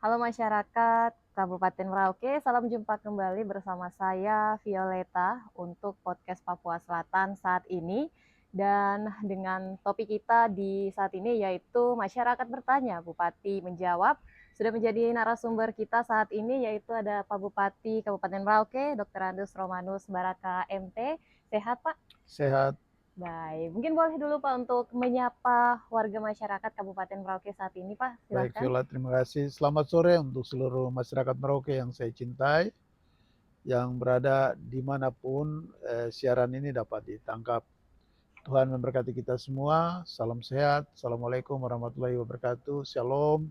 Halo masyarakat Kabupaten Merauke, salam jumpa kembali bersama saya Violeta untuk podcast Papua Selatan saat ini. Dan dengan topik kita di saat ini yaitu masyarakat bertanya, Bupati menjawab. Sudah menjadi narasumber kita saat ini yaitu ada Pak Bupati Kabupaten Merauke, Dr. Andus Romanus Baraka MT. Sehat Pak? Sehat. Baik, mungkin boleh dulu Pak untuk menyapa warga masyarakat Kabupaten Merauke saat ini Pak, Baik, silahkan. Viola, terima kasih. Selamat sore untuk seluruh masyarakat Merauke yang saya cintai, yang berada dimanapun siaran ini dapat ditangkap. Tuhan memberkati kita semua. Salam sehat. Assalamualaikum warahmatullahi wabarakatuh. Shalom.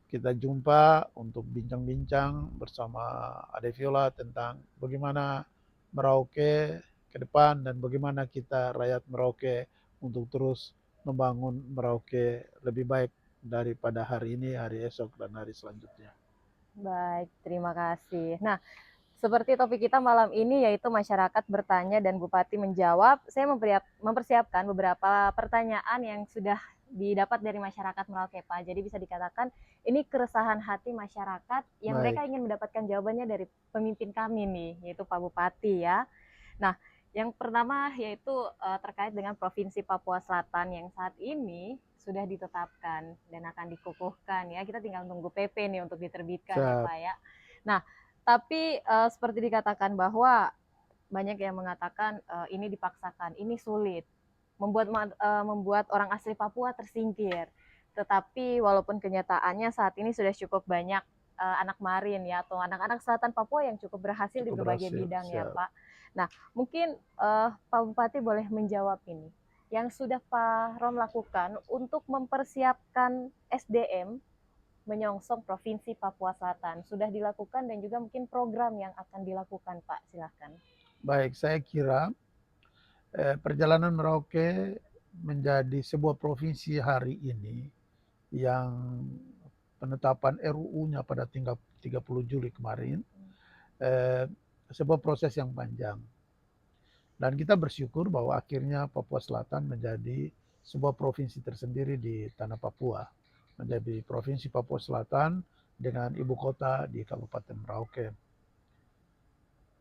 Kita jumpa untuk bincang-bincang bersama Ade Viola tentang bagaimana Merauke ke depan dan bagaimana kita rakyat Merauke untuk terus membangun Merauke lebih baik daripada hari ini, hari esok, dan hari selanjutnya. Baik, terima kasih. Nah, seperti topik kita malam ini yaitu masyarakat bertanya dan Bupati menjawab, saya mempersiapkan beberapa pertanyaan yang sudah didapat dari masyarakat Merauke, Pak. Jadi bisa dikatakan ini keresahan hati masyarakat yang Baik, mereka ingin mendapatkan jawabannya dari pemimpin kami nih, yaitu Pak Bupati ya. Nah, yang pertama yaitu terkait dengan Provinsi Papua Selatan yang saat ini sudah ditetapkan dan akan dikukuhkan ya. Kita tinggal tunggu PP nih untuk diterbitkan ya siap. Pak ya. Nah, tapi seperti dikatakan bahwa banyak yang mengatakan ini dipaksakan, ini sulit, membuat orang asli Papua tersingkir. Tetapi walaupun kenyataannya saat ini sudah cukup banyak anak marin ya atau anak-anak selatan Papua yang cukup berhasil di Cukup berbagai berhasil, bidang ya siap. Pak. Nah, mungkin Pak Bupati boleh menjawab ini. Yang sudah Pak Rom lakukan untuk mempersiapkan SDM menyongsong Provinsi Papua Selatan sudah dilakukan dan juga mungkin program yang akan dilakukan Pak, silahkan. Baik, saya kira perjalanan Merauke menjadi sebuah provinsi hari ini yang penetapan RUU-nya pada tinggal 30 Juli kemarin, eh, sebuah proses yang panjang. Dan kita bersyukur bahwa akhirnya Papua Selatan menjadi sebuah provinsi tersendiri di tanah Papua. Menjadi Provinsi Papua Selatan dengan ibu kota di Kabupaten Merauke.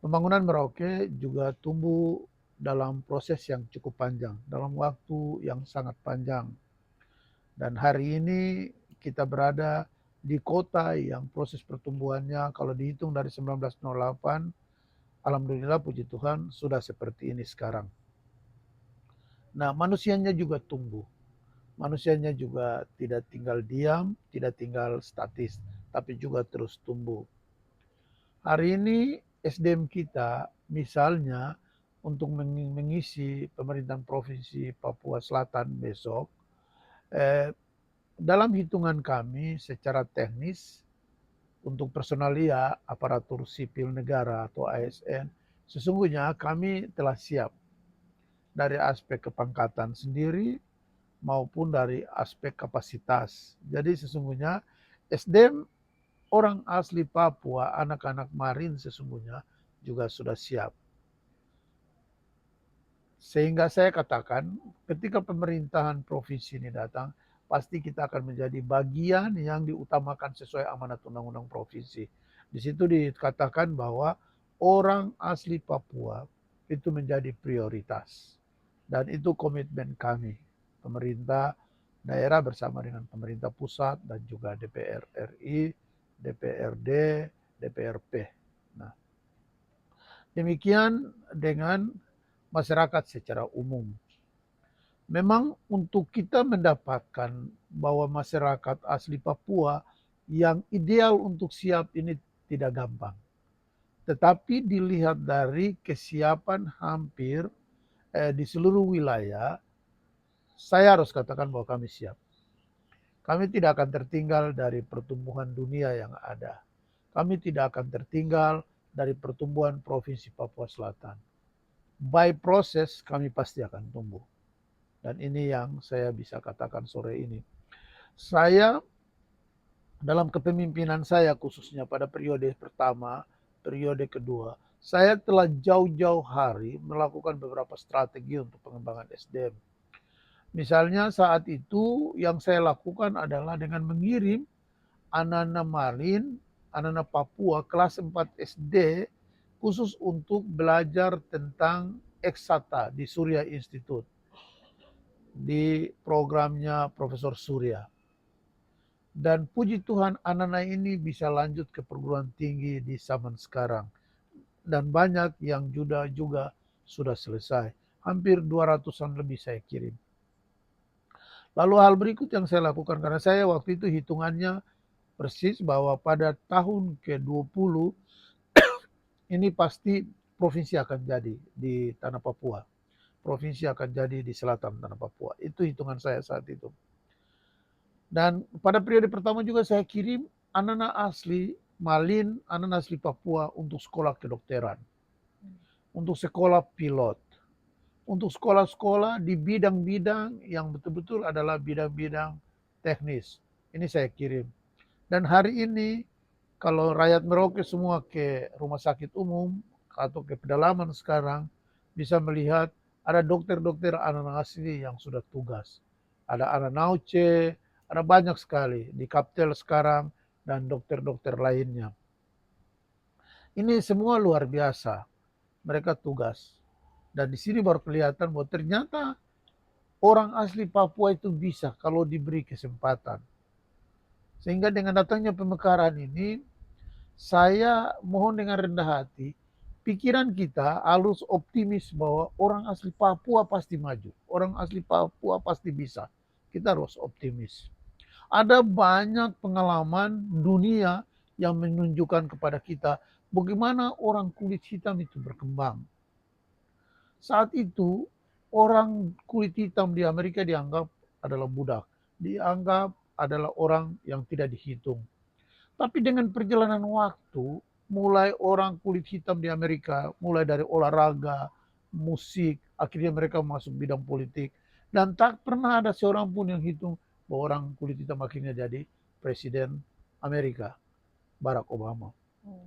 Pembangunan Merauke juga tumbuh dalam proses yang cukup panjang, dalam waktu yang sangat panjang. Dan hari ini kita berada di kota yang proses pertumbuhannya kalau dihitung dari 1908, alhamdulillah puji Tuhan sudah seperti ini sekarang. Nah, manusianya juga tumbuh. Manusianya juga tidak tinggal diam, tidak tinggal statis, tapi juga terus tumbuh. Hari ini SDM kita misalnya untuk mengisi pemerintahan Provinsi Papua Selatan besok, eh, dalam hitungan kami secara teknis untuk personalia aparatur sipil negara atau ASN, sesungguhnya kami telah siap dari aspek kepangkatan sendiri maupun dari aspek kapasitas. Jadi sesungguhnya SDM orang asli Papua, anak-anak Marin sesungguhnya juga sudah siap. Sehingga saya katakan ketika pemerintahan provinsi ini datang, pasti kita akan menjadi bagian yang diutamakan sesuai amanat undang-undang provinsi. Di situ dikatakan bahwa orang asli Papua itu menjadi prioritas. Dan itu komitmen kami, pemerintah daerah bersama dengan pemerintah pusat dan juga DPR RI, DPRD, DPRP. Nah, demikian dengan masyarakat secara umum. Memang untuk kita mendapatkan bahwa masyarakat asli Papua yang ideal untuk siap ini tidak gampang. Tetapi dilihat dari kesiapan hampir di seluruh wilayah, saya harus katakan bahwa kami siap. Kami tidak akan tertinggal dari pertumbuhan dunia yang ada. Kami tidak akan tertinggal dari pertumbuhan Provinsi Papua Selatan. By proses kami pasti akan tumbuh. Dan ini yang saya bisa katakan sore ini. Saya dalam kepemimpinan saya khususnya pada periode pertama, periode kedua, saya telah jauh-jauh hari melakukan beberapa strategi untuk pengembangan SDM. Misalnya saat itu yang saya lakukan adalah dengan mengirim anak-anak Malin, anak-anak Papua kelas 4 SD khusus untuk belajar tentang eksata di Surya Institute, di programnya Profesor Surya. Dan puji Tuhan anak-anak ini bisa lanjut ke perguruan tinggi di zaman sekarang. Dan banyak yang juga sudah selesai. Hampir 200-an lebih saya kirim. Lalu hal berikut yang saya lakukan, karena saya waktu itu hitungannya persis bahwa pada tahun ke-20 ini pasti provinsi akan jadi di tanah Papua. Provinsi akan jadi di selatan tanah Papua. Itu hitungan saya saat itu. Dan pada periode pertama juga saya kirim anak-anak asli Malin, anak-anak asli Papua untuk sekolah kedokteran. Untuk sekolah pilot. Untuk sekolah-sekolah di bidang-bidang yang betul-betul adalah bidang-bidang teknis. Ini saya kirim. Dan hari ini kalau rakyat Merauke semua ke rumah sakit umum atau ke pedalaman sekarang bisa melihat ada dokter-dokter anak asli yang sudah tugas. Ada anak Nauce, ada banyak sekali di Kaptel sekarang dan dokter-dokter lainnya. Ini semua luar biasa. Mereka tugas. Dan di sini baru kelihatan bahwa ternyata orang asli Papua itu bisa kalau diberi kesempatan. Sehingga dengan datangnya pemekaran ini, saya mohon dengan rendah hati, pikiran kita harus optimis bahwa orang asli Papua pasti maju. Orang asli Papua pasti bisa. Kita harus optimis. Ada banyak pengalaman dunia yang menunjukkan kepada kita bagaimana orang kulit hitam itu berkembang. Saat itu, orang kulit hitam di Amerika dianggap adalah budak. Dianggap adalah orang yang tidak dihitung. Tapi dengan perjalanan waktu, mulai orang kulit hitam di Amerika, mulai dari olahraga, musik, akhirnya mereka masuk bidang politik. Dan tak pernah ada seorang pun yang hitung bahwa orang kulit hitam akhirnya jadi Presiden Amerika, Barack Obama.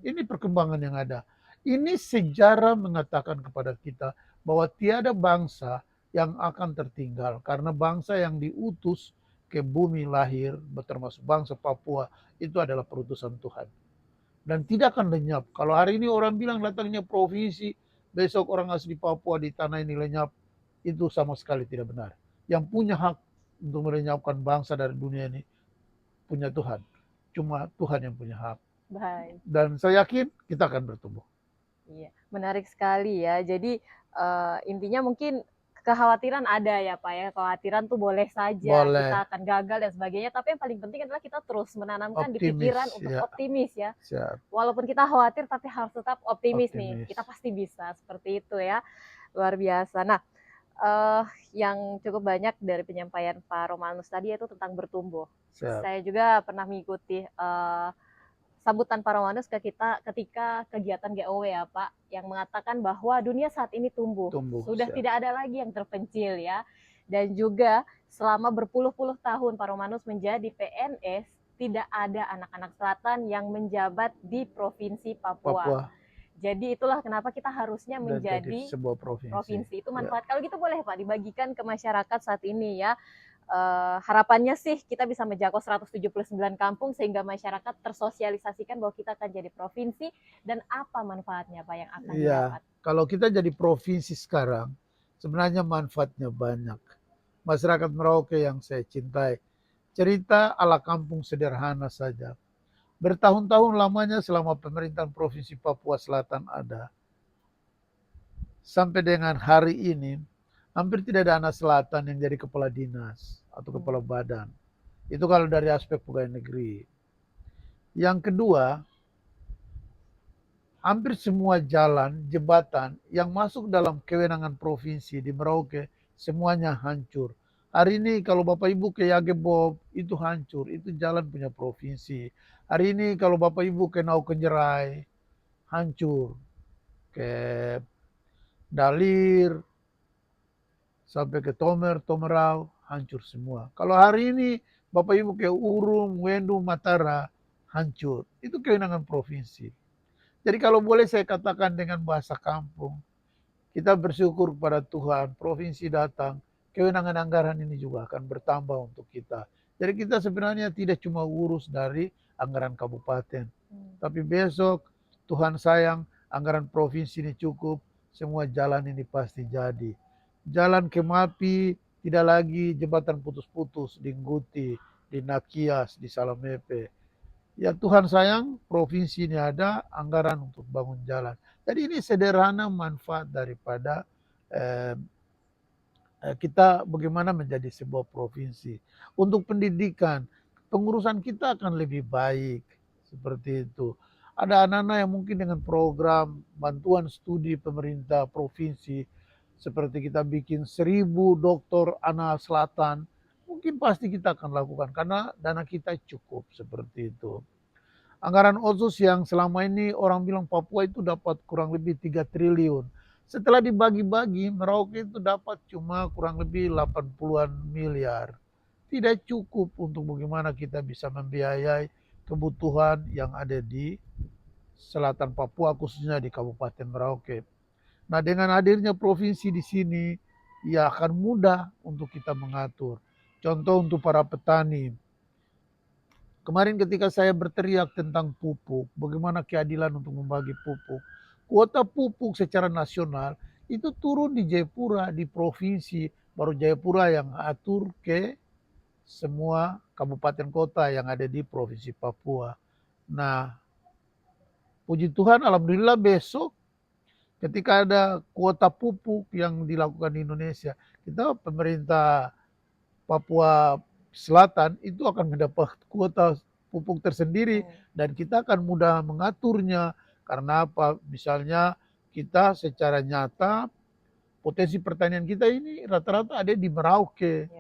Ini perkembangan yang ada. Ini sejarah mengatakan kepada kita bahwa tiada bangsa yang akan tertinggal. Karena bangsa yang diutus ke bumi lahir, termasuk bangsa Papua, itu adalah perutusan Tuhan. Dan tidak akan lenyap. Kalau hari ini orang bilang datangnya provinsi, besok orang asli Papua di tanah ini lenyap, itu sama sekali tidak benar. Yang punya hak untuk melenyapkan bangsa dari dunia ini, punya Tuhan. Cuma Tuhan yang punya hak. Baik. Dan saya yakin kita akan bertumbuh. Iya, menarik sekali ya. Jadi intinya mungkin kekhawatiran ada ya Pak ya. Kekhawatiran tuh boleh saja kita Boleh. akan gagal dan sebagainya. Tapi yang paling penting adalah kita terus menanamkan di Optimis, pikiran untuk ya. optimis ya. Siap. Walaupun kita khawatir tapi harus tetap optimis nih. Optimis. Kita pasti bisa seperti itu ya. Luar biasa. Nah, yang cukup banyak dari penyampaian Pak Romanus tadi itu tentang bertumbuh. Siap. Saya juga pernah mengikuti sambutan Pak Romanus ke kita ketika kegiatan GOW ya Pak, yang mengatakan bahwa dunia saat ini tumbuh. Sudah Siap. tidak ada lagi yang terpencil ya. Dan juga selama berpuluh-puluh tahun Pak Romanus menjadi PNS, tidak ada anak-anak selatan yang menjabat di Provinsi Papua. Jadi itulah kenapa kita harusnya menjadi sebuah provinsi. Itu manfaat. Kalau gitu boleh Pak dibagikan ke masyarakat saat ini ya. Harapannya sih kita bisa menjangkau 179 kampung sehingga masyarakat tersosialisasikan bahwa kita akan jadi provinsi dan apa manfaatnya Pak yang akan didapat. Kalau kita jadi provinsi sekarang, sebenarnya manfaatnya banyak. Masyarakat Merauke yang saya cintai, cerita ala kampung sederhana saja. Bertahun-tahun lamanya selama pemerintahan Provinsi Papua Selatan ada. Sampai dengan hari ini, hampir tidak ada anak selatan yang jadi kepala dinas atau kepala badan. Itu kalau dari aspek pegawai negeri. Yang kedua, hampir semua jalan, jembatan yang masuk dalam kewenangan provinsi di Merauke, semuanya hancur. Hari ini kalau Bapak Ibu ke Yagebob, itu hancur, itu jalan punya provinsi. Hari ini kalau Bapak Ibu ke Naukenjerai, hancur. Ke Dalir, sampai ke Tomerau, hancur semua. Kalau hari ini Bapak Ibu ke Urung, Wendu, Matara, hancur. Itu kewenangan provinsi. Jadi kalau boleh saya katakan dengan bahasa kampung, kita bersyukur kepada Tuhan, provinsi datang, kewenangan anggaran ini juga akan bertambah untuk kita. Jadi kita sebenarnya tidak cuma urus dari anggaran kabupaten, tapi besok Tuhan sayang anggaran provinsi ini cukup, semua jalan ini pasti jadi. Jalan ke Mapi tidak lagi jembatan putus-putus di Ngguti, di Nakias, di Salamepe. Ya Tuhan sayang provinsi ini ada anggaran untuk bangun jalan. Jadi ini sederhana manfaat daripada eh, kita bagaimana menjadi sebuah provinsi. Untuk pendidikan, pengurusan kita akan lebih baik. Seperti itu. Ada anak-anak yang mungkin dengan program bantuan studi pemerintah provinsi, seperti kita bikin 1.000 dokter anak selatan, mungkin pasti kita akan lakukan karena dana kita cukup seperti itu. Anggaran otsus yang selama ini orang bilang Papua itu dapat kurang lebih 3 triliun. Setelah dibagi-bagi, Merauke itu dapat cuma kurang lebih 80-an miliar. Tidak cukup untuk bagaimana kita bisa membiayai kebutuhan yang ada di selatan Papua, khususnya di Kabupaten Merauke. Nah, dengan hadirnya provinsi di sini, ya akan mudah untuk kita mengatur. Contoh untuk para petani, kemarin ketika saya berteriak tentang pupuk, bagaimana keadilan untuk membagi pupuk, kuota pupuk secara nasional itu turun di Jayapura, di provinsi, baru Jayapura yang atur ke semua kabupaten kota yang ada di provinsi Papua. Nah, puji Tuhan, alhamdulillah besok ketika ada kuota pupuk yang dilakukan di Indonesia, kita pemerintah Papua Selatan itu akan mendapat kuota pupuk tersendiri dan kita akan mudah mengaturnya karena apa? Misalnya kita secara nyata potensi pertanian kita ini rata-rata ada di Merauke,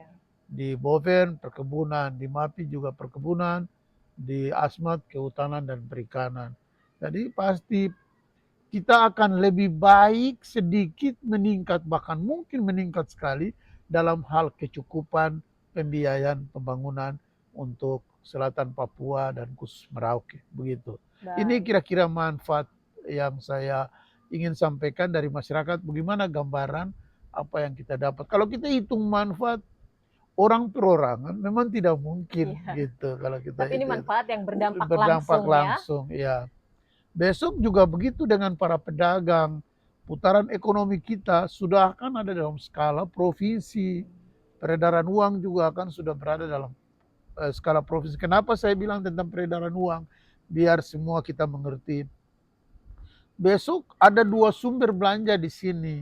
di Boven perkebunan, di Mapi juga perkebunan, di Asmat kehutanan dan perikanan. Jadi pasti kita akan lebih baik sedikit meningkat, bahkan mungkin meningkat sekali dalam hal kecukupan pembiayaan pembangunan untuk selatan Papua dan khusus Merauke. Begitu. Ini kira-kira manfaat yang saya ingin sampaikan dari masyarakat, bagaimana gambaran apa yang kita dapat. Kalau kita hitung manfaat orang perorangan memang tidak mungkin gitu kalau kita. Tapi ini manfaat yang berdampak langsung ya. Besok juga begitu dengan para pedagang. Putaran ekonomi kita sudah akan ada dalam skala provinsi. Peredaran uang juga akan sudah berada dalam skala provinsi. Kenapa saya bilang tentang peredaran uang? Biar semua kita mengerti. Besok ada 2 sumber belanja di sini.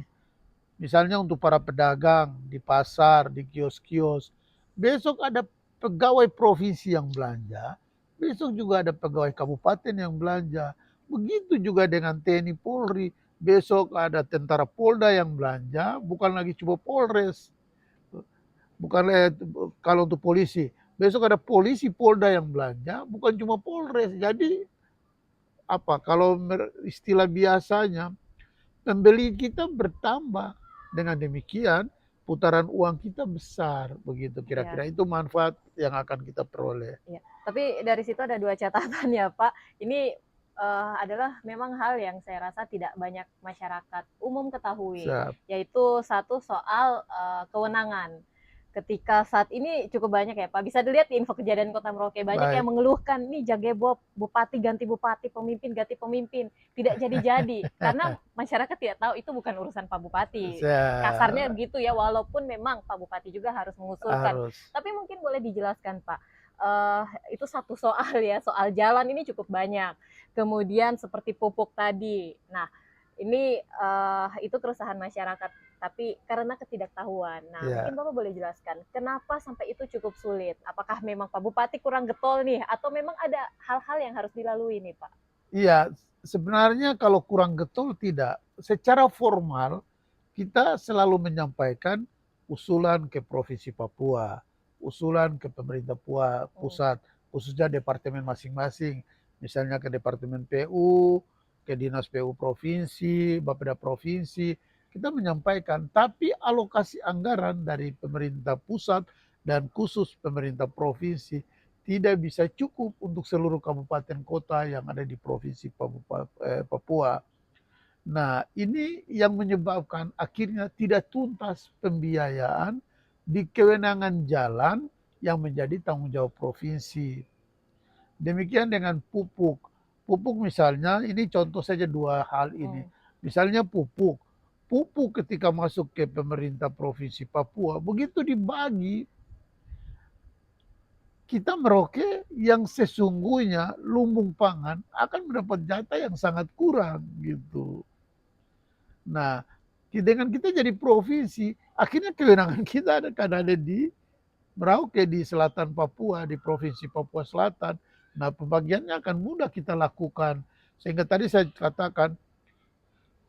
Misalnya untuk para pedagang di pasar, di kios-kios. Besok ada pegawai provinsi yang belanja. Besok juga ada pegawai kabupaten yang belanja. Begitu juga dengan TNI Polri. Besok ada tentara Polda yang belanja, bukan lagi cuma Polres. Bukan kalau untuk polisi. Besok ada polisi Polda yang belanja, bukan cuma Polres. Jadi apa? Kalau istilah biasanya, pembeli kita bertambah. Dengan demikian, putaran uang kita besar. Begitu kira-kira itu manfaat yang akan kita peroleh. Ya. Tapi dari situ ada 2 catatan ya Pak. Ini adalah memang hal yang saya rasa tidak banyak masyarakat umum ketahui. Yaitu satu soal kewenangan. Ketika saat ini cukup banyak ya Pak, bisa dilihat di info kejadian Kota Merauke, banyak yang mengeluhkan nih Jagebob, bupati ganti bupati, pemimpin ganti pemimpin, tidak jadi-jadi karena masyarakat tidak tahu itu bukan urusan Pak Bupati. Kasarnya begitu ya, walaupun memang Pak Bupati juga harus mengusulkan. Tapi mungkin boleh dijelaskan Pak, itu satu soal ya, soal jalan ini cukup banyak. Kemudian seperti pupuk tadi. Nah, ini itu keresahan masyarakat, tapi karena ketidaktahuan. Nah, mungkin Bapak boleh jelaskan, kenapa sampai itu cukup sulit? Apakah memang Pak Bupati kurang getol nih, atau memang ada hal-hal yang harus dilalui nih Pak? Iya, sebenarnya kalau kurang getol tidak. Secara formal, kita selalu menyampaikan usulan ke Provinsi Papua, usulan ke pemerintah pusat, khususnya departemen masing-masing. Misalnya ke Departemen PU, ke Dinas PU Provinsi, Bapeda Provinsi, kita menyampaikan, tapi alokasi anggaran dari pemerintah pusat dan khusus pemerintah provinsi tidak bisa cukup untuk seluruh kabupaten kota yang ada di Provinsi Papua. Nah, ini yang menyebabkan akhirnya tidak tuntas pembiayaan di kewenangan jalan yang menjadi tanggung jawab provinsi. Demikian dengan pupuk. Pupuk misalnya, ini contoh saja dua hal ini. Misalnya pupuk. Pupuk ketika masuk ke pemerintah Provinsi Papua, begitu dibagi, kita Merauke yang sesungguhnya lumbung pangan akan mendapat jatah yang sangat kurang gitu. Nah, dengan kita jadi provinsi, akhirnya kewenangan kita ada di Merauke, di selatan Papua, di Provinsi Papua Selatan. Nah, pembagiannya akan mudah kita lakukan. Sehingga tadi saya katakan,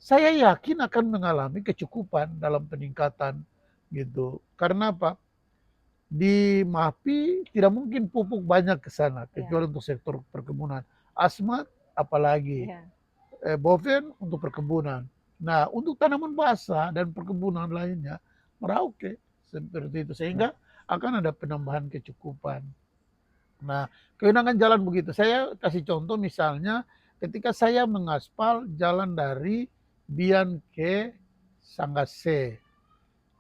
saya yakin akan mengalami kecukupan dalam peningkatan gitu. Karena apa? Di MAPI tidak mungkin pupuk banyak ke sana, kecuali untuk sektor perkebunan. Asmat apalagi, boven untuk perkebunan. Nah, untuk tanaman basah dan perkebunan lainnya, Merauke seperti itu. Sehingga akan ada penambahan kecukupan. Nah, kewenangan jalan begitu. Saya kasih contoh misalnya ketika saya mengaspal jalan dari Bian ke Sanggase.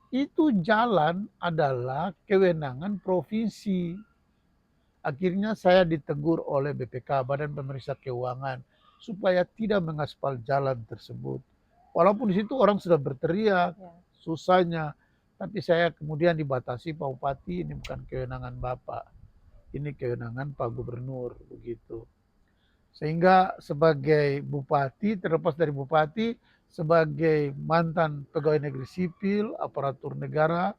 Itu jalan adalah kewenangan provinsi. Akhirnya saya ditegur oleh BPK, Badan Pemeriksa Keuangan, supaya tidak mengaspal jalan tersebut. Walaupun di situ orang sudah berteriak, susahnya. Tapi saya kemudian dibatasi, Pak Bupati, ini bukan kewenangan Bapak. Ini kewenangan Pak Gubernur, begitu. Sehingga sebagai bupati, terlepas dari bupati, sebagai mantan pegawai negeri sipil, aparatur negara,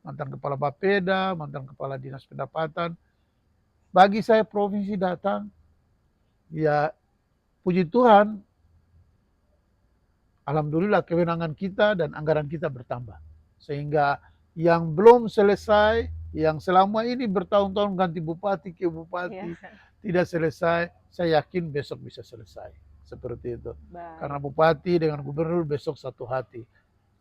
mantan kepala Bapeda, mantan kepala dinas pendapatan, bagi saya provinsi datang, ya puji Tuhan, alhamdulillah kewenangan kita dan anggaran kita bertambah. Sehingga yang belum selesai, yang selama ini bertahun-tahun ganti bupati ke bupati, tidak selesai, saya yakin besok bisa selesai. Seperti itu. Karena bupati dengan gubernur besok satu hati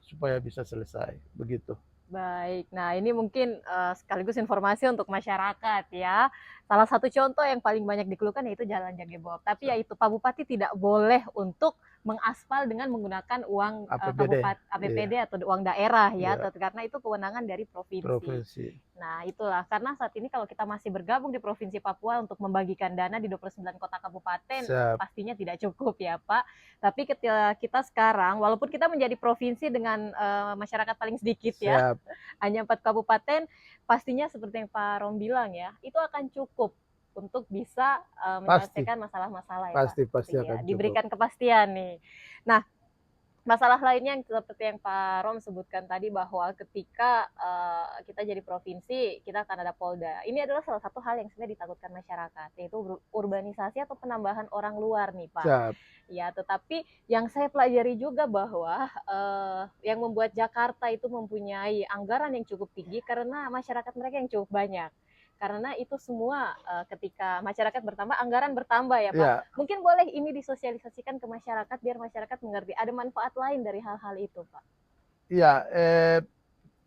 supaya bisa selesai. Begitu. Baik, nah ini mungkin sekaligus informasi untuk masyarakat ya. Salah satu contoh yang paling banyak dikeluhkan yaitu Jalan Jaggebog. Tapi yaitu Pak Bupati tidak boleh untuk mengaspal dengan menggunakan uang APBD atau uang daerah ya, karena itu kewenangan dari provinsi. Nah itulah, karena saat ini kalau kita masih bergabung di Provinsi Papua untuk membagikan dana di 29 kota kabupaten, pastinya tidak cukup ya Pak. Tapi ketika kita sekarang, walaupun kita menjadi provinsi dengan masyarakat paling sedikit ya, hanya 4 kabupaten, pastinya seperti yang Pak Rom bilang ya, itu akan cukup untuk bisa menyelesaikan masalah-masalah ya Pak. Pasti akan cukup. Diberikan kepastian nih. Nah, masalah lainnya yang seperti yang Pak Rom sebutkan tadi bahwa ketika kita jadi provinsi, kita akan ada Polda. Ini adalah salah satu hal yang sebenarnya ditakutkan masyarakat, yaitu urbanisasi atau penambahan orang luar nih Pak. Ya, tetapi yang saya pelajari juga bahwa yang membuat Jakarta itu mempunyai anggaran yang cukup tinggi karena masyarakat mereka yang cukup banyak. Karena itu semua ketika masyarakat bertambah, anggaran bertambah ya Pak. Mungkin boleh ini disosialisasikan ke masyarakat biar masyarakat mengerti ada manfaat lain dari hal-hal itu Pak. Ya,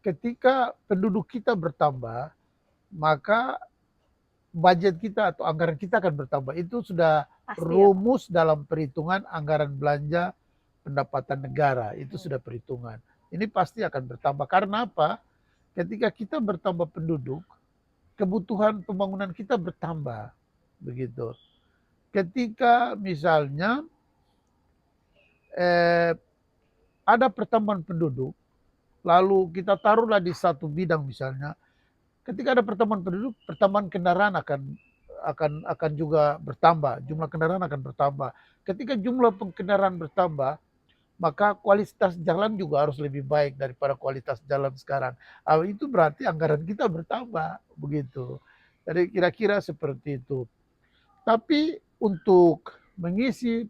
ketika penduduk kita bertambah, maka budget kita atau anggaran kita akan bertambah. Itu sudah rumus dalam perhitungan anggaran belanja pendapatan negara. Itu sudah perhitungan. Ini pasti akan bertambah. Karena apa? Ketika kita bertambah penduduk, kebutuhan pembangunan kita bertambah. Begitu. Ketika misalnya ada pertambahan penduduk, lalu kita taruhlah di satu bidang misalnya, ketika ada pertambahan penduduk, pertambahan kendaraan akan juga bertambah, jumlah kendaraan akan bertambah. Ketika jumlah kendaraan bertambah, maka kualitas jalan juga harus lebih baik daripada kualitas jalan sekarang. Itu berarti anggaran kita bertambah, begitu. Jadi kira-kira seperti itu. Tapi untuk mengisi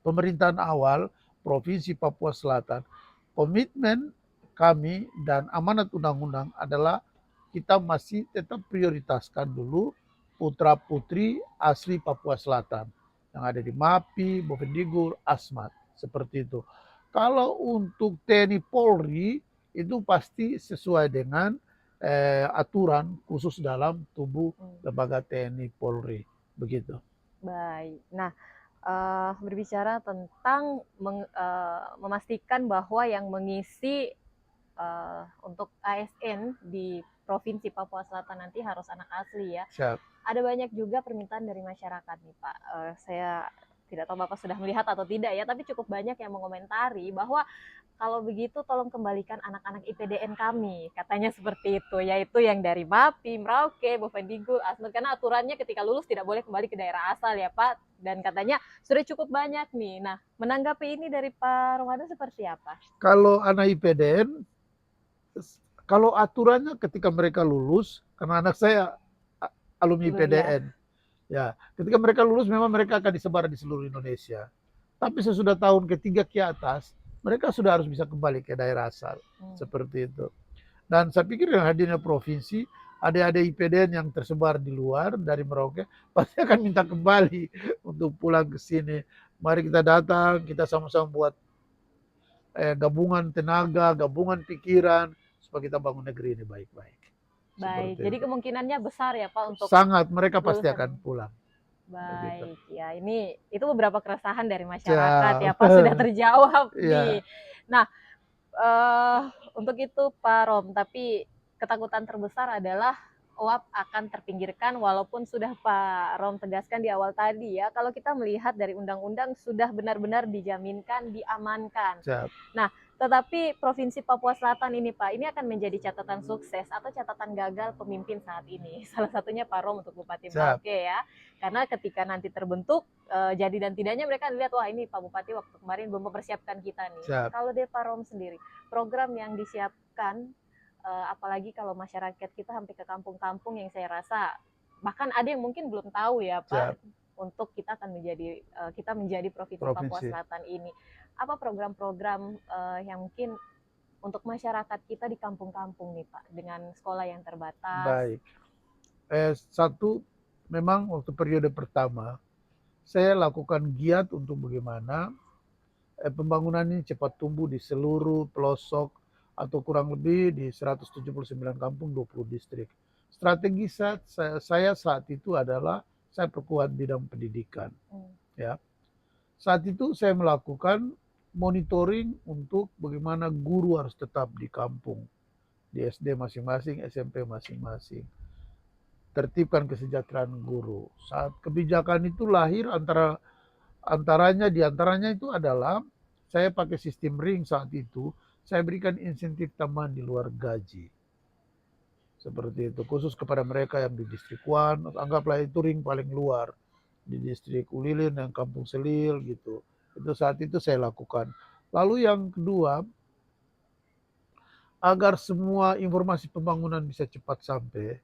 pemerintahan awal Provinsi Papua Selatan, komitmen kami dan amanat undang-undang adalah kita masih tetap prioritaskan dulu putra-putri asli Papua Selatan yang ada di MAPI, Bovendigul, Asmat, seperti itu. Kalau untuk TNI Polri itu pasti sesuai dengan aturan khusus dalam tubuh lembaga TNI Polri, begitu. Baik. Nah, berbicara tentang memastikan bahwa yang mengisi untuk ASN di Provinsi Papua Selatan nanti harus anak asli ya. Siap. Ada banyak juga permintaan dari masyarakat nih Pak. Saya tidak tahu Bapak sudah melihat atau tidak ya, tapi cukup banyak yang mengomentari bahwa kalau begitu tolong kembalikan anak-anak IPDN kami, katanya seperti itu, yaitu yang dari MAPI, Merauke, Bovendigul, Asmat, karena aturannya ketika lulus tidak boleh kembali ke daerah asal ya Pak, dan katanya sudah cukup banyak nih. Nah, menanggapi ini dari Pak Ramadan seperti apa? Kalau anak IPDN, kalau aturannya ketika mereka lulus, karena anak saya alumni Alhamdulillah. IPDN, ya, ketika mereka lulus memang mereka akan disebar di seluruh Indonesia. Tapi sesudah tahun ketiga ke atas, mereka sudah harus bisa kembali ke daerah asal, seperti itu. Dan saya pikir dengan hadirnya provinsi, adik-adik IPDN yang tersebar di luar dari Merauke pasti akan minta kembali untuk pulang ke sini. Mari kita datang, kita sama-sama buat gabungan tenaga, gabungan pikiran supaya kita bangun negeri ini baik-baik. Baik, Seperti jadi itu. kemungkinannya besar ya Pak untuk Sangat, mereka pasti lulusan. akan pulang. Begitu. Baik, ya ini itu beberapa keresahan dari masyarakat ya Siap. Pak sudah terjawab nih. Ya, Nah, eh, untuk itu Pak Rom, tapi ketakutan terbesar adalah UAP akan terpinggirkan walaupun sudah Pak Rom tegaskan di awal tadi ya, kalau kita melihat dari undang-undang sudah benar-benar dijaminkan, diamankan. siap. Nah, tetapi Provinsi Papua Selatan ini Pak, ini akan menjadi catatan sukses atau catatan gagal pemimpin saat ini. Salah satunya Pak Rom untuk Bupati Siap. Merauke ya. Karena ketika nanti terbentuk, jadi dan tidaknya mereka lihat, wah ini Pak Bupati waktu kemarin belum mempersiapkan kita nih. Siap. Kalau dari Pak Rom sendiri, program yang disiapkan, apalagi kalau masyarakat kita sampai ke kampung-kampung yang saya rasa, bahkan ada yang mungkin belum tahu ya Pak, untuk kita akan menjadi, kita menjadi Provinsi Papua Selatan ini. Apa program-program yang mungkin untuk masyarakat kita di kampung-kampung nih Pak, dengan sekolah yang terbatas? Baik. Satu, memang waktu periode pertama, saya lakukan giat untuk bagaimana pembangunan ini cepat tumbuh di seluruh pelosok atau kurang lebih di 179 kampung, 20 distrik. Strategi saya saat itu adalah saya perkuat bidang pendidikan. Ya. Saat itu saya melakukan monitoring untuk bagaimana guru harus tetap di kampung, di SD masing-masing, SMP masing-masing. Tertibkan kesejahteraan guru. Saat kebijakan itu lahir diantaranya itu adalah saya pakai sistem ring saat itu, saya berikan insentif tambahan di luar gaji. Seperti itu, khusus kepada mereka yang di distrik 1, anggaplah itu ring paling luar. Di distrik Ulilin dan Kampung Selil gitu. Itu saat itu saya lakukan. Lalu yang kedua, agar semua informasi pembangunan bisa cepat sampai,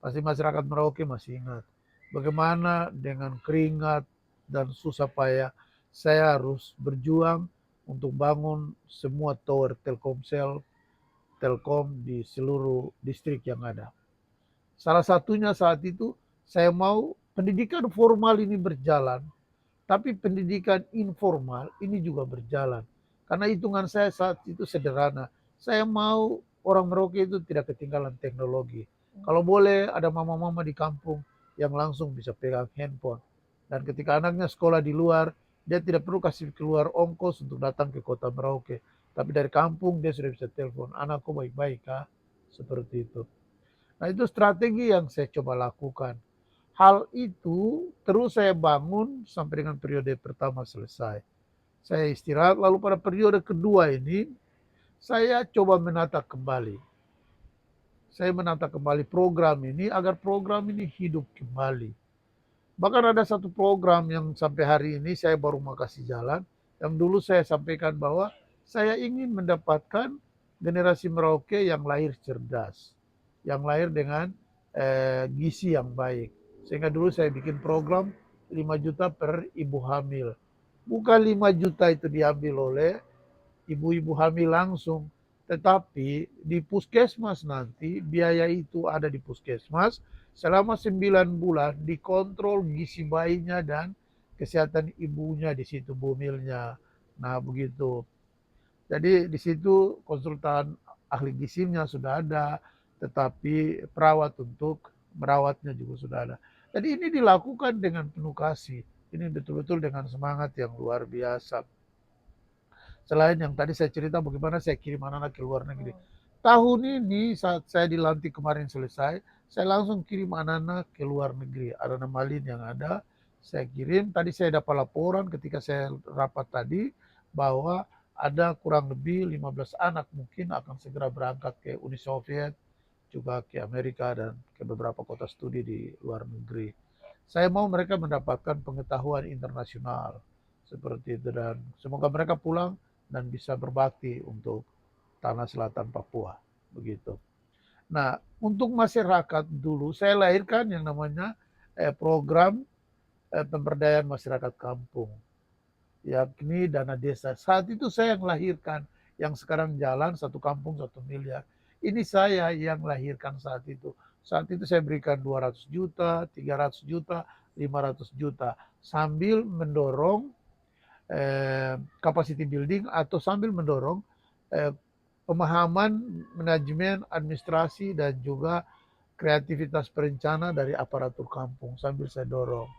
pasti masyarakat Merauke masih ingat bagaimana dengan keringat dan susah payah saya harus berjuang untuk bangun semua tower Telkomsel, Telkom di seluruh distrik yang ada. Salah satunya saat itu saya mau pendidikan formal ini berjalan, tapi pendidikan informal ini juga berjalan. Karena hitungan saya saat itu sederhana. Saya mau orang Merauke itu tidak ketinggalan teknologi. Kalau boleh ada mama-mama di kampung yang langsung bisa pegang handphone. Dan ketika anaknya sekolah di luar, dia tidak perlu kasih keluar ongkos untuk datang ke kota Merauke. Tapi dari kampung dia sudah bisa telepon, anakku baik-baik kah? Seperti itu. Nah itu strategi yang saya coba lakukan. Hal itu terus saya bangun sampai dengan periode pertama selesai. Saya istirahat, lalu pada periode kedua ini, saya coba menata kembali. Saya menata kembali program ini agar program ini hidup kembali. Bahkan ada satu program yang sampai hari ini saya baru mau kasih jalan, yang dulu saya sampaikan bahwa saya ingin mendapatkan generasi Merauke yang lahir cerdas, yang lahir dengan gizi yang baik. Sehingga dulu saya bikin program 5 juta per ibu hamil. Bukan 5 juta itu diambil oleh ibu-ibu hamil langsung, tetapi di puskesmas nanti biaya itu ada di puskesmas selama 9 bulan dikontrol gizi bayinya dan kesehatan ibunya di situ bumilnya. Nah begitu. Jadi di situ konsultan ahli gizinya sudah ada, tetapi perawat untuk merawatnya juga sudah ada. Jadi ini dilakukan dengan penuh kasih. Ini betul-betul dengan semangat yang luar biasa. Selain yang tadi saya cerita bagaimana saya kirim anak-anak ke luar negeri. tahun ini saat saya dilantik kemarin selesai, saya langsung kirim anak-anak ke luar negeri. Ada 6 Malin yang ada, saya kirim. Tadi saya dapat laporan ketika saya rapat tadi bahwa ada kurang lebih 15 anak mungkin akan segera berangkat ke Uni Soviet, juga ke Amerika dan ke beberapa kota studi di luar negeri. Saya mau mereka mendapatkan pengetahuan internasional seperti itu dan semoga mereka pulang dan bisa berbakti untuk tanah selatan Papua begitu. Nah, untuk masyarakat dulu saya lahirkan yang namanya program pemberdayaan masyarakat kampung, yakni dana desa. Saat itu saya yang lahirkan, yang sekarang jalan satu kampung 1 miliar. Ini saya yang lahirkan saat itu. Saat itu saya berikan 200 juta, 300 juta, 500 juta sambil mendorong capacity building atau sambil mendorong eh, pemahaman manajemen administrasi dan juga kreativitas perencana dari aparatur kampung sambil saya dorong.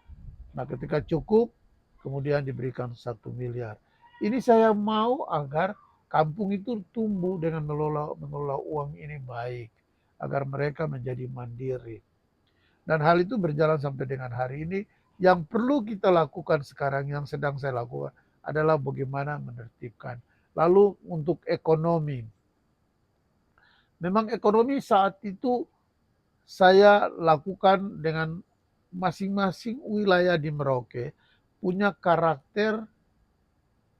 Nah, ketika cukup, kemudian diberikan 1 miliar. Ini saya mau agar kampung itu tumbuh dengan mengelola uang ini baik, agar mereka menjadi mandiri. Dan hal itu berjalan sampai dengan hari ini. Yang perlu kita lakukan sekarang, yang sedang saya lakukan, adalah bagaimana menertibkan. Lalu untuk ekonomi, memang ekonomi saat itu saya lakukan dengan masing-masing wilayah di Merauke punya karakter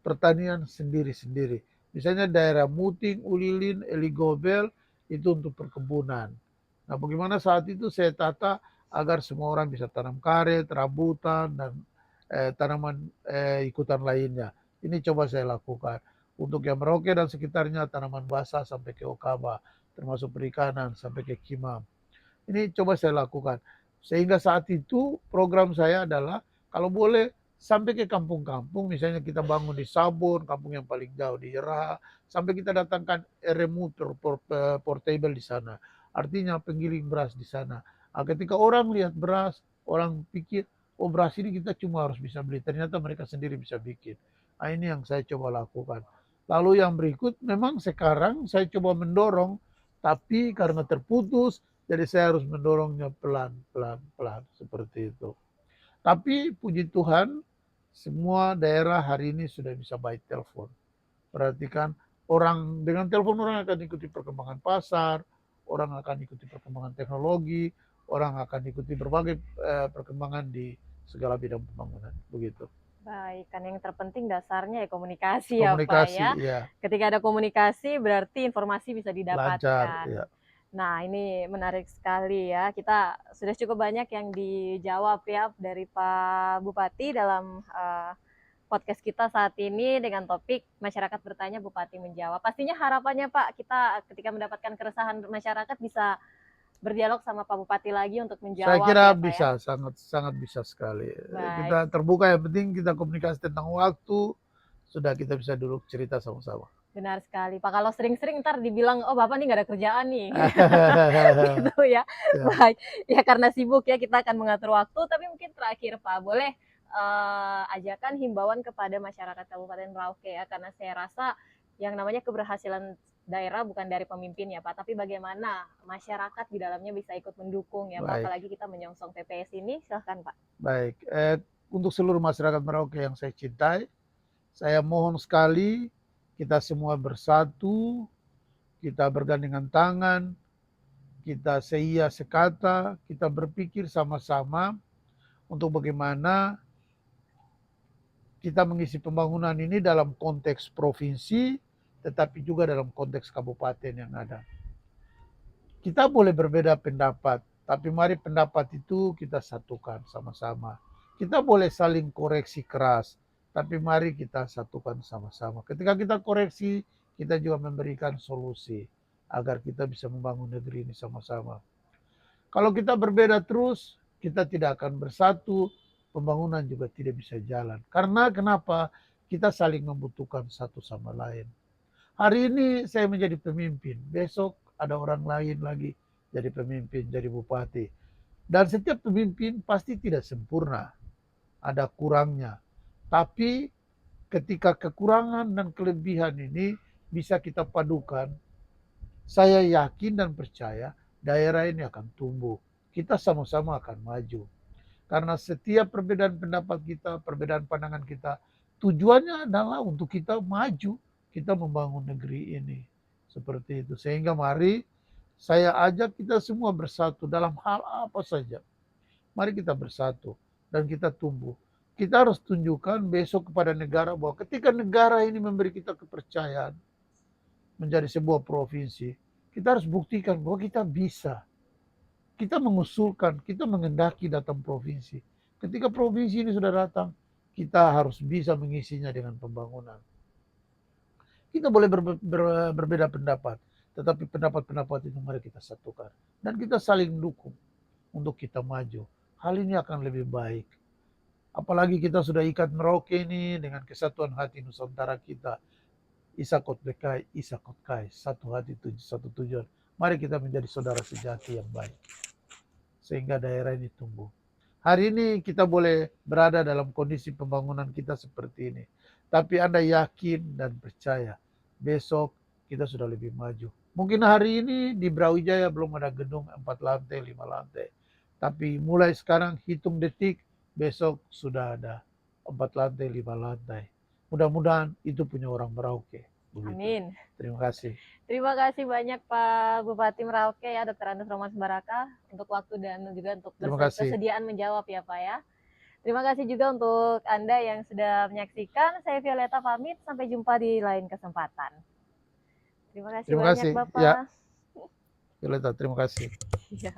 pertanian sendiri-sendiri. Misalnya daerah Muting, Ulilin, Eligobel itu untuk perkebunan. Nah, bagaimana saat itu saya tata agar semua orang bisa tanam karet, rambutan, dan tanaman ikutan lainnya. Ini coba saya lakukan. Untuk yang Merauke dan sekitarnya tanaman basah sampai ke Okaba, termasuk perikanan sampai ke Kimam. Ini coba saya lakukan. Sehingga saat itu program saya adalah kalau boleh sampai ke kampung-kampung, misalnya kita bangun di Sabon, kampung yang paling jauh di Yeraha, sampai kita datangkan RMU portable di sana. Artinya penggiling beras di sana. Nah, ketika orang lihat beras, orang pikir, oh beras ini kita cuma harus bisa beli. Ternyata mereka sendiri bisa bikin. Nah, ini yang saya coba lakukan. Lalu yang berikut, memang sekarang saya coba mendorong, tapi karena terputus, jadi saya harus mendorongnya pelan-pelan seperti itu. Tapi puji Tuhan, semua daerah hari ini sudah bisa by telepon. Perhatikan, orang dengan telepon orang akan ikuti perkembangan pasar, orang akan ikuti perkembangan teknologi, orang akan ikuti berbagai perkembangan di segala bidang pembangunan. Begitu. Baik, kan yang terpenting dasarnya ya komunikasi ya Pak Komunikasi, ya. ya, Ketika ada komunikasi berarti informasi bisa lancar, didapatkan. ya. Nah, ini menarik sekali ya. Kita sudah cukup banyak yang dijawab ya dari Pak Bupati dalam podcast kita saat ini dengan topik masyarakat bertanya, Bupati menjawab. Pastinya harapannya Pak, kita ketika mendapatkan keresahan masyarakat bisa berdialog sama Pak Bupati lagi untuk Saya menjawab kira ya Pak ya. bisa, sangat sangat bisa sekali. Baik, Kita terbuka, yang penting kita komunikasi tentang waktu, sudah kita bisa dulu cerita sama-sama. benar sekali Pak. Kalau sering-sering ntar dibilang, oh Bapak nih nggak ada kerjaan nih. Gitu ya. Ya, Baik, ya karena sibuk ya kita akan mengatur waktu, tapi mungkin terakhir Pak, boleh ajakan himbauan kepada masyarakat Kabupaten Merauke ya, karena saya rasa yang namanya keberhasilan daerah bukan dari pemimpin ya Pak, tapi bagaimana masyarakat di dalamnya bisa ikut mendukung ya Pak, baik, apalagi kita menyongsong PPS ini, silahkan Pak. baik. Untuk seluruh masyarakat Merauke yang saya cintai, saya mohon sekali kita semua bersatu, kita bergandengan tangan, kita seia sekata, kita berpikir sama-sama untuk bagaimana kita mengisi pembangunan ini dalam konteks provinsi, tetapi juga dalam konteks kabupaten yang ada. Kita boleh berbeda pendapat, tapi mari pendapat itu kita satukan sama-sama. Kita boleh saling koreksi keras, tapi mari kita satukan sama-sama. Ketika kita koreksi, kita juga memberikan solusi agar kita bisa membangun negeri ini sama-sama. Kalau kita berbeda terus, kita tidak akan bersatu, pembangunan juga tidak bisa jalan. Karena kenapa? Kita saling membutuhkan satu sama lain. Hari ini saya menjadi pemimpin, besok ada orang lain lagi jadi pemimpin, jadi bupati. Dan setiap pemimpin pasti tidak sempurna, ada kurangnya. Tapi ketika kekurangan dan kelebihan ini bisa kita padukan, saya yakin dan percaya daerah ini akan tumbuh. Kita sama-sama akan maju. Karena setiap perbedaan pendapat kita, perbedaan pandangan kita, tujuannya adalah untuk kita maju, kita membangun negeri ini. Seperti itu. Sehingga mari saya ajak kita semua bersatu dalam hal apa saja. Mari kita bersatu dan kita tumbuh. Kita harus tunjukkan besok kepada negara bahwa ketika negara ini memberi kita kepercayaan menjadi sebuah provinsi, kita harus buktikan bahwa kita bisa. Kita mengusulkan, kita mengendaki datang provinsi. Ketika provinsi ini sudah datang, kita harus bisa mengisinya dengan pembangunan. Kita boleh berbeda pendapat, tetapi pendapat-pendapat itu mari kita satukan. Dan kita saling dukung untuk kita maju. Hal ini akan lebih baik. Apalagi kita sudah ikat Merauke ini dengan kesatuan hati Nusantara kita. Isakot Bekai, Isakot Kai, satu hati, satu tujuan. Mari kita menjadi saudara sejati yang baik. Sehingga daerah ini tumbuh. Hari ini kita boleh berada dalam kondisi pembangunan kita seperti ini. Tapi Anda yakin dan percaya, besok kita sudah lebih maju. Mungkin hari ini di Brawijaya belum ada gedung 4 lantai, 5 lantai. Tapi mulai sekarang hitung detik, besok sudah ada 4 lantai, 5 lantai. Mudah-mudahan itu punya orang Merauke. Begitu. Amin. Terima kasih. Terima kasih banyak Pak Bupati Merauke ya, Dr. Andes Romas Baraka, untuk waktu dan juga untuk kesediaan menjawab ya Pak ya. Terima kasih juga untuk Anda yang sudah menyaksikan. Saya Violeta pamit, sampai jumpa di lain kesempatan. Terima kasih banyak Bapak. Ya. Violeta, terima kasih. Ya.